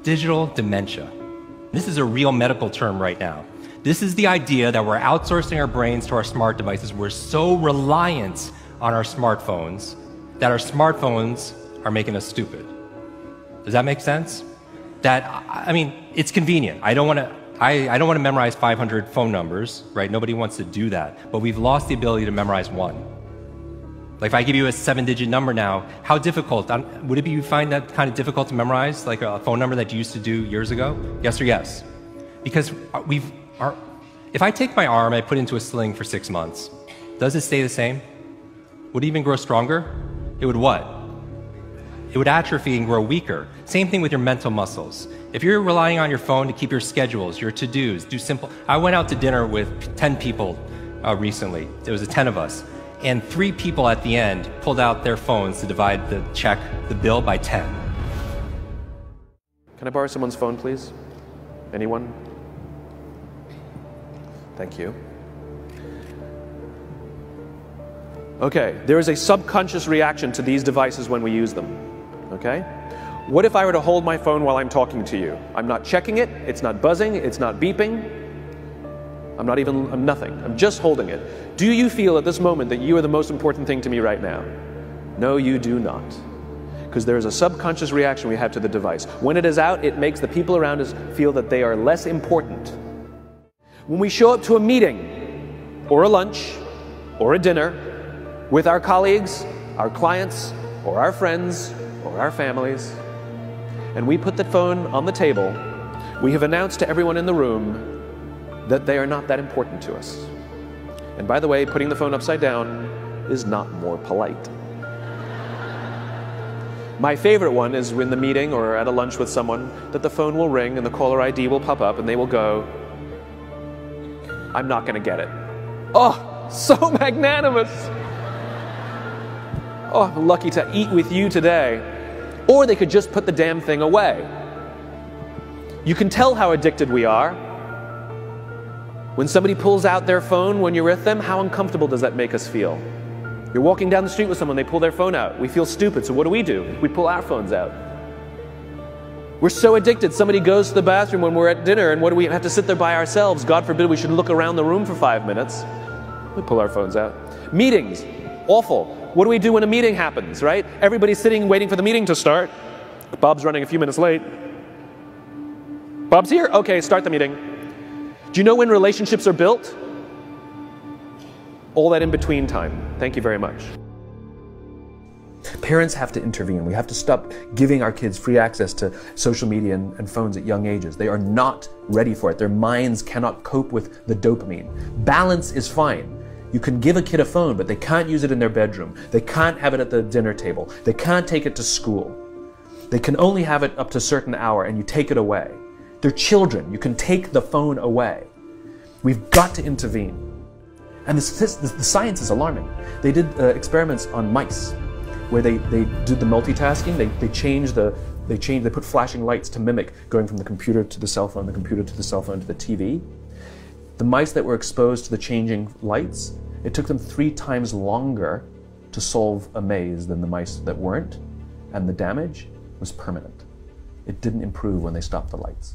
digital dementia. This is a real medical term right now. This is the idea that we're outsourcing our brains to our smart devices. We're so reliant on our smartphones that our smartphones are making us stupid. Does that make sense? I mean, it's convenient. I don't want to memorize 500 phone numbers, right? Nobody wants to do that. But we've lost the ability to memorize one. Like if I give you a 7-digit number now, how difficult? Would you find that kind of difficult to memorize, like a phone number that you used to do years ago? Yes or yes? Because if I take my arm and I put it into a sling for 6 months, does it stay the same? Would it even grow stronger? It would what? It would atrophy and grow weaker. Same thing with your mental muscles. If you're relying on your phone to keep your schedules, your to-dos, do simple... I went out to dinner with 10 people recently. There was 10 of us. And 3 people at the end pulled out their phones to divide the bill by 10. Can I borrow someone's phone, please? Anyone? Thank you. Okay, there is a subconscious reaction to these devices when we use them. Okay? What if I were to hold my phone while I'm talking to you? I'm not checking it, it's not buzzing, it's not beeping. I'm nothing. I'm just holding it. Do you feel at this moment that you are the most important thing to me right now? No, you do not. Because there is a subconscious reaction we have to the device. When it is out, it makes the people around us feel that they are less important. When we show up to a meeting, or a lunch, or a dinner, with our colleagues, our clients, or our friends, or our families, and we put the phone on the table, we have announced to everyone in the room that they are not that important to us. And by the way, putting the phone upside down is not more polite. My favorite one is in the meeting or at a lunch with someone that the phone will ring and the caller ID will pop up and they will go, I'm not gonna get it. Oh, so magnanimous. Oh, I'm lucky to eat with you today. Or they could just put the damn thing away. You can tell how addicted we are. When somebody pulls out their phone when you're with them, how uncomfortable does that make us feel? You're walking down the street with someone, they pull their phone out. We feel stupid, so what do? We pull our phones out. We're so addicted. Somebody goes to the bathroom when we're at dinner, and what do we have to sit there by ourselves? God forbid we should look around the room for 5 minutes. We pull our phones out. Meetings, awful. What do we do when a meeting happens, right? Everybody's sitting waiting for the meeting to start. Bob's running a few minutes late. Bob's here? Okay, start the meeting. Do you know when relationships are built? All that in between time. Thank you very much. Parents have to intervene. We have to stop giving our kids free access to social media and phones at young ages. They are not ready for it. Their minds cannot cope with the dopamine. Balance is fine. You can give a kid a phone, but they can't use it in their bedroom. They can't have it at the dinner table. They can't take it to school. They can only have it up to a certain hour, and you take it away. They're children. You can take the phone away. We've got to intervene. And the science is alarming. They did experiments on mice where they did the multitasking. They put flashing lights to mimic going from the computer to the cell phone, the computer to the cell phone to the TV. The mice that were exposed to the changing lights, it took them 3 times longer to solve a maze than the mice that weren't, and the damage was permanent. It didn't improve when they stopped the lights.